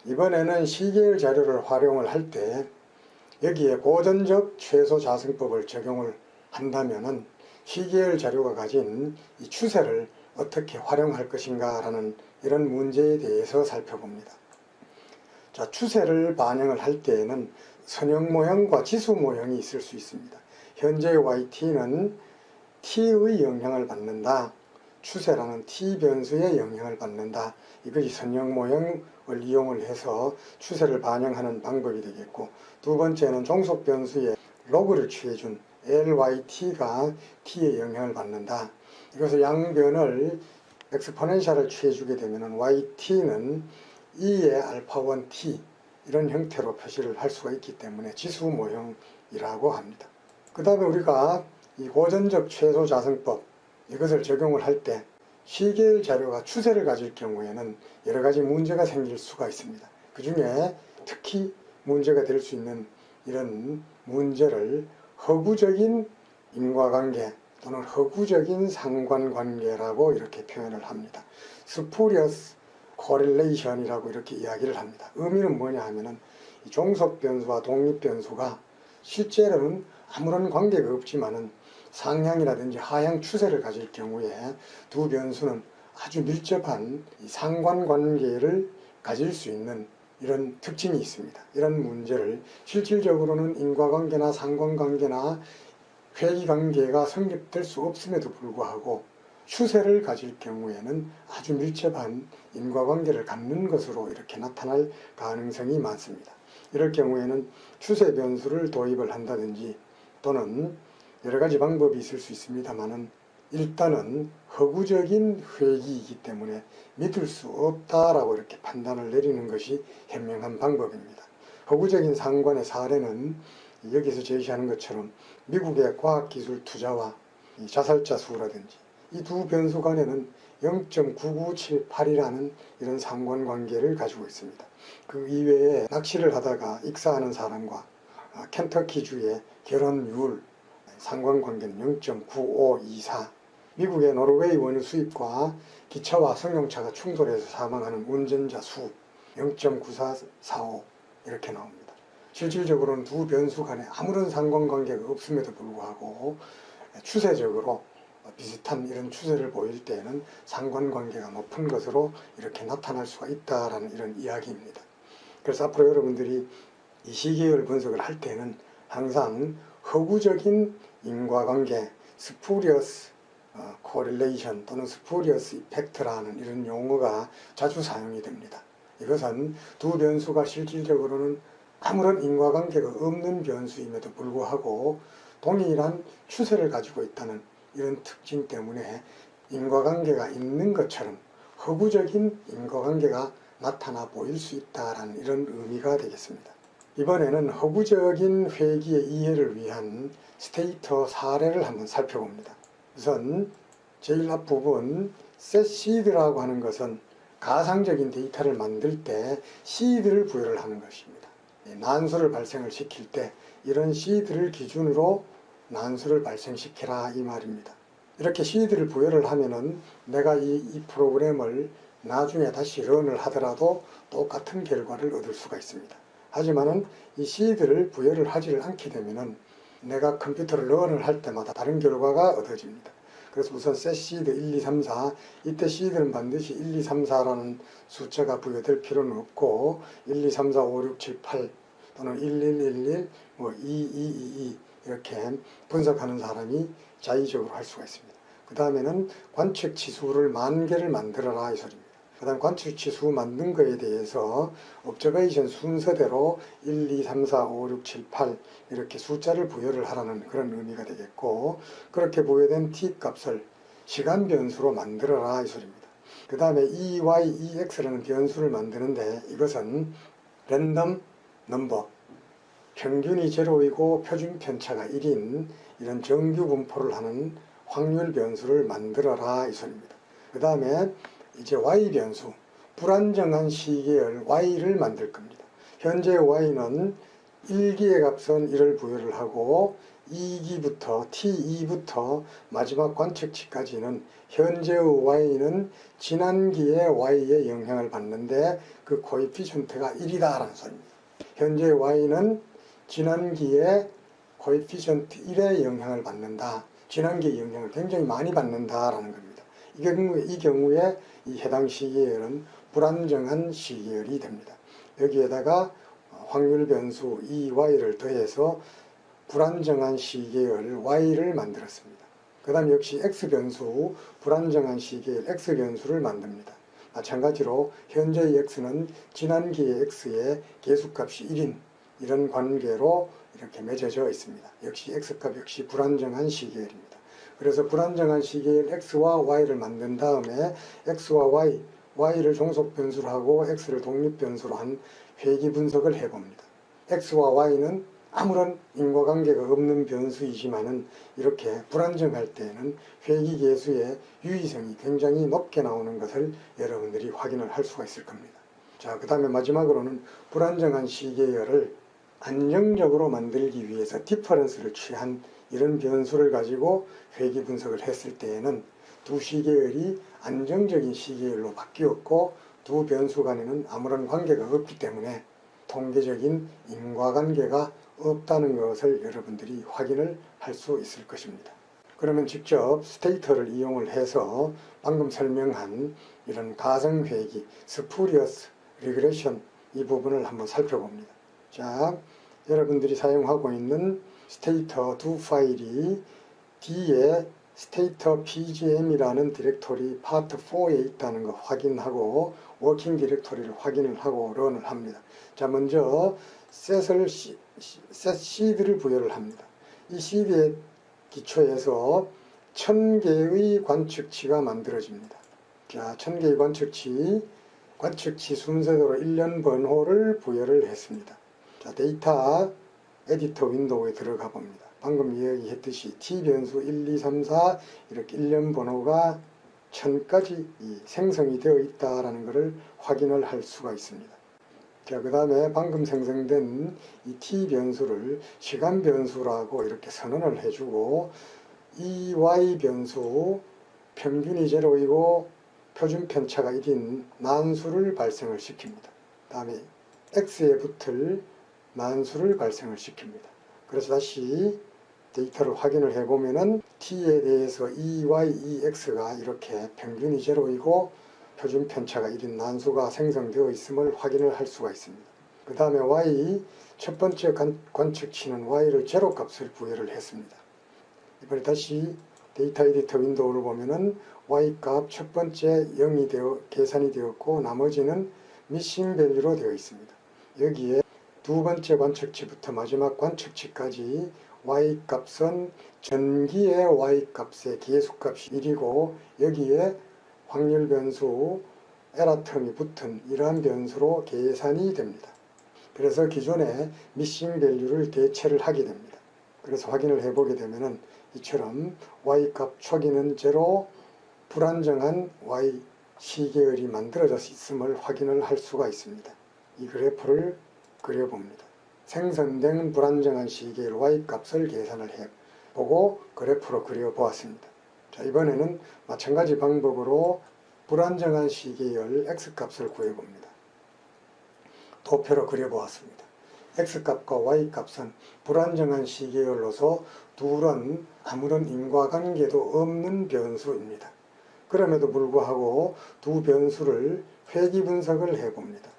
이번에는 시계열 자료를 활용을 할 때 여기에 고전적 최소 자승법을 적용을 한다면은 시계열 자료가 가진 이 추세를 어떻게 활용할 것인가 라는 이런 문제에 대해서 살펴봅니다. 자, 추세를 반영을 할 때에는 선형 모형과 지수 모형이 있을 수 있습니다. 현재 YT는 T의 영향을 받는다. 추세라는 T 변수의 영향을 받는다. 이것이 선형 모형을 이용을 해서 추세를 반영하는 방법이 되겠고, 두 번째는 종속 변수의 로그를 취해준 LYT가 T의 영향을 받는다. 이것을 양변을 엑스포넨셜을 취해주게 되면 YT는 E의 알파1 T 이런 형태로 표시를 할 수가 있기 때문에 지수 모형이라고 합니다. 그 다음에 우리가 이 고전적 최소 자승법 이것을 적용을 할 때 시계열 자료가 추세를 가질 경우에는 여러 가지 문제가 생길 수가 있습니다. 그 중에 특히 문제가 될 수 있는 이런 문제를 허구적인 인과관계 또는 허구적인 상관관계라고 이렇게 표현을 합니다. 스푸리어스 코릴레이션이라고 이렇게 이야기를 합니다. 의미는 뭐냐 하면은 종속 변수와 독립 변수가 실제로는 아무런 관계가 없지만은 상향이라든지 하향 추세를 가질 경우에 두 변수는 아주 밀접한 상관관계를 가질 수 있는 이런 특징이 있습니다. 이런 문제를 실질적으로는 인과관계나 상관관계나 회귀관계가 성립될 수 없음에도 불구하고 추세를 가질 경우에는 아주 밀접한 인과관계를 갖는 것으로 이렇게 나타날 가능성이 많습니다. 이럴 경우에는 추세 변수를 도입을 한다든지 또는 여러 가지 방법이 있을 수 있습니다만은 일단은 허구적인 회귀이기 때문에 믿을 수 없다라고 이렇게 판단을 내리는 것이 현명한 방법입니다. 허구적인 상관의 사례는 여기서 제시하는 것처럼 미국의 과학기술 투자와 자살자 수라든지 이 두 변수 간에는 0.9978이라는 이런 상관관계를 가지고 있습니다. 그 이외에 낚시를 하다가 익사하는 사람과 켄터키주의 결혼율 상관관계는 0.9524, 미국의 노르웨이 원유 수입과 기차와 승용차가 충돌해서 사망하는 운전자 수 0.9445 이렇게 나옵니다. 실질적으로는 두 변수 간에 아무런 상관관계가 없음에도 불구하고 추세적으로 비슷한 이런 추세를 보일 때에는 상관관계가 높은 것으로 이렇게 나타날 수가 있다라는 이런 이야기입니다. 그래서 앞으로 여러분들이 이 시계열 분석을 할 때는 항상 허구적인 인과관계, 스푸리어스 코릴레이션 또는 스푸리어스 이펙트라는 이런 용어가 자주 사용이 됩니다. 이것은 두 변수가 실질적으로는 아무런 인과관계가 없는 변수임에도 불구하고 동일한 추세를 가지고 있다는 이런 특징 때문에 인과관계가 있는 것처럼 허구적인 인과관계가 나타나 보일 수 있다는 이런 의미가 되겠습니다. 이번에는 허구적인 회귀의 이해를 위한 스테이터 사례를 한번 살펴봅니다. 우선 제일 앞부분 셋시드라고 하는 것은 가상적인 데이터를 만들 때 시드를 부여를 하는 것입니다. 난수를 발생을 시킬 때 이런 시드를 기준으로 난수를 발생시키라 이 말입니다. 이렇게 시드를 부여를 하면은 내가 이 프로그램을 나중에 다시 런을 하더라도 똑같은 결과를 얻을 수가 있습니다. 하지만은 이 시드를 부여를 하지를 않게 되면은 내가 컴퓨터를 런을 할 때마다 다른 결과가 얻어집니다. 그래서 우선 set 시드 1, 2, 3, 4 이때 시드는 반드시 1, 2, 3, 4라는 숫자가 부여될 필요는 없고 1, 2, 3, 4, 5, 6, 7, 8 또는 1, 1, 1, 1, 2, 2, 2 이렇게 분석하는 사람이 자의적으로 할 수가 있습니다. 그 다음에는 관측치수를 10,000개를 만들어라 이 소리입니다. 그 다음 관측치수 만든 거에 대해서 옵저베이션 순서대로 1, 2, 3, 4, 5, 6, 7, 8 이렇게 숫자를 부여를 하라는 그런 의미가 되겠고, 그렇게 부여된 t 값을 시간 변수로 만들어라 이 소리입니다. 그 다음에 EY, EX라는 변수를 만드는데 이것은 랜덤 넘버, 평균이 제로이고 표준 편차가 1인 이런 정규 분포를 하는 확률 변수를 만들어라 이 소리입니다. 그 다음에 이제 Y 변수, 불안정한 시계열 Y를 만들 겁니다. 현재 Y는 1기의 값은 1을 부여를 하고 T2기부터 T2부터 마지막 관측치까지는 현재의 Y는 지난기의 Y에 영향을 받는데 그 코에피션트가 1이다라는 소리입니다. 현재의 Y는 지난기의 코에피션트 1에 영향을 받는다. 지난기의 영향을 굉장히 많이 받는다라는 겁니다. 이 경우에 이 해당 시계열은 불안정한 시계열이 됩니다. 여기에다가 확률 변수 EY를 더해서 불안정한 시계열 Y를 만들었습니다. 그 다음 역시 X변수, 불안정한 시계열 X변수를 만듭니다. 마찬가지로 현재의 X는 지난기의 X의 계수값이 1인 이런 관계로 이렇게 맺어져 있습니다. 역시 X값 역시 불안정한 시계열입니다. 그래서 불안정한 시계열 X와 Y를 만든 다음에 X와 Y를 종속변수로 하고 X를 독립변수로 한 회귀 분석을 해봅니다. X와 Y는 아무런 인과관계가 없는 변수이지만은 이렇게 불안정할 때에는 회귀계수의 유의성이 굉장히 높게 나오는 것을 여러분들이 확인을 할 수가 있을 겁니다. 자, 그 다음에 마지막으로는 불안정한 시계열을 안정적으로 만들기 위해서 디퍼런스를 취한 이런 변수를 가지고 회귀 분석을 했을 때에는 두 시계열이 안정적인 시계열로 바뀌었고 두 변수 간에는 아무런 관계가 없기 때문에 통계적인 인과관계가 없다는 것을 여러분들이 확인을 할 수 있을 것입니다. 그러면 직접 스테이터를 이용을 해서 방금 설명한 이런 가성회귀, 스푸리어스, 리그레션 이 부분을 한번 살펴봅니다. 자, 여러분들이 사용하고 있는 스테이터 두 파일이 D에 스테이터 PGM이라는 디렉토리 파트 4에 있다는 거 확인하고 워킹 디렉토리를 확인을 하고 런을 합니다. 자, 먼저 셋 시드를 부여를 합니다. 이 시드의 기초에서 1000개의 관측치가 만들어집니다. 자, 1000개의 관측치 순서대로 1년 번호를 부여를 했습니다. 자, 데이터 에디터 윈도우에 들어가 봅니다. 방금 이야기했듯이 T변수 1, 2, 3, 4 이렇게 1년 번호가 1000까지 생성이 되어 있다는 것을 확인을 할 수가 있습니다. 자, 그 다음에 방금 생성된 이 T변수를 시간변수라고 이렇게 선언을 해주고 이 Y변수 평균이 제로이고 표준 편차가 1인 난수를 발생을 시킵니다. 다음에 X에 붙을 난수를 발생을 시킵니다. 그래서 다시 데이터를 확인을 해보면은 T에 대해서 EY, EX가 이렇게 평균이 제로이고 표준 편차가 1인 난수가 생성되어 있음을 확인을 할 수가 있습니다. 그 다음에 Y, 첫 번째 관측치는 Y를 제로 값을 부여를 했습니다. 이번에 다시 데이터 에디터 윈도우를 보면은 Y 값 첫 번째 0이 계산이 되었고 나머지는 미싱 밸류로 되어 있습니다. 여기에 두 번째 관측치부터 마지막 관측치까지 Y값은 전기의 Y값의 계수값이 1이고 여기에 확률 변수 에러텀이 붙은 이러한 변수로 계산이 됩니다. 그래서 기존의 미싱 밸류를 대체를 하게 됩니다. 그래서 확인을 해보게 되면은 이처럼 Y값 초기는 제로 불안정한 Y 시계열이 만들어져 있음을 확인을 할 수가 있습니다. 이 그래프를 그려봅니다. 생성된 불안정한 시계열 Y값을 계산을 해보고 그래프로 그려보았습니다. 자, 이번에는 마찬가지 방법으로 불안정한 시계열 X값을 구해봅니다. 도표로 그려보았습니다. X값과 Y값은 불안정한 시계열로서 둘은 아무런 인과관계도 없는 변수입니다. 그럼에도 불구하고 두 변수를 회귀 분석을 해봅니다.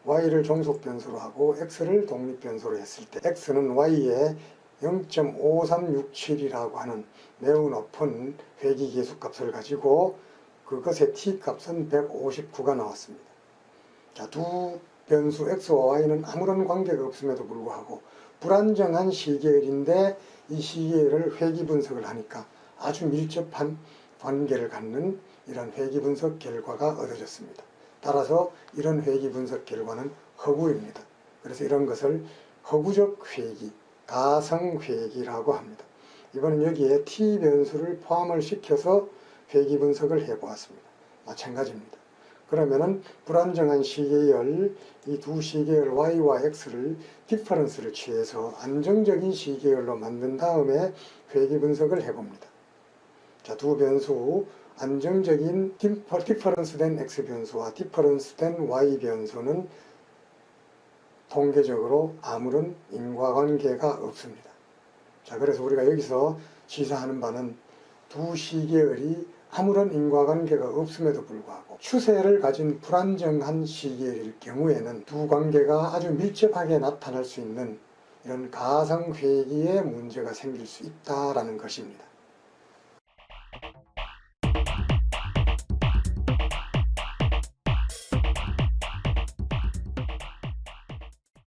Y를 종속 변수로 하고 X를 독립 변수로 했을 때 X는 Y에 0.5367이라고 하는 매우 높은 회귀 계수값을 가지고 그것의 T값은 159가 나왔습니다. 자, 두 변수 X와 Y는 아무런 관계가 없음에도 불구하고 불안정한 시계열인데 이 시계열을 회귀 분석을 하니까 아주 밀접한 관계를 갖는 이런 회귀 분석 결과가 얻어졌습니다. 따라서 이런 회귀 분석 결과는 허구입니다. 그래서 이런 것을 허구적 회귀, 가성회귀라고 합니다. 이번엔 여기에 T변수를 포함을 시켜서 회귀 분석을 해보았습니다. 마찬가지입니다. 그러면은 불안정한 시계열, 이 두 시계열 Y와 X를 디퍼런스를 취해서 안정적인 시계열로 만든 다음에 회귀 분석을 해봅니다. 자, 두 변수, 안정적인 디퍼런스된 X 변수와 디퍼런스된 Y 변수는 통계적으로 아무런 인과관계가 없습니다. 자, 그래서 우리가 여기서 시사하는 바는 두 시계열이 아무런 인과관계가 없음에도 불구하고 추세를 가진 불안정한 시계열일 경우에는 두 관계가 아주 밀접하게 나타날 수 있는 이런 가상회귀의 문제가 생길 수 있다라는 것입니다.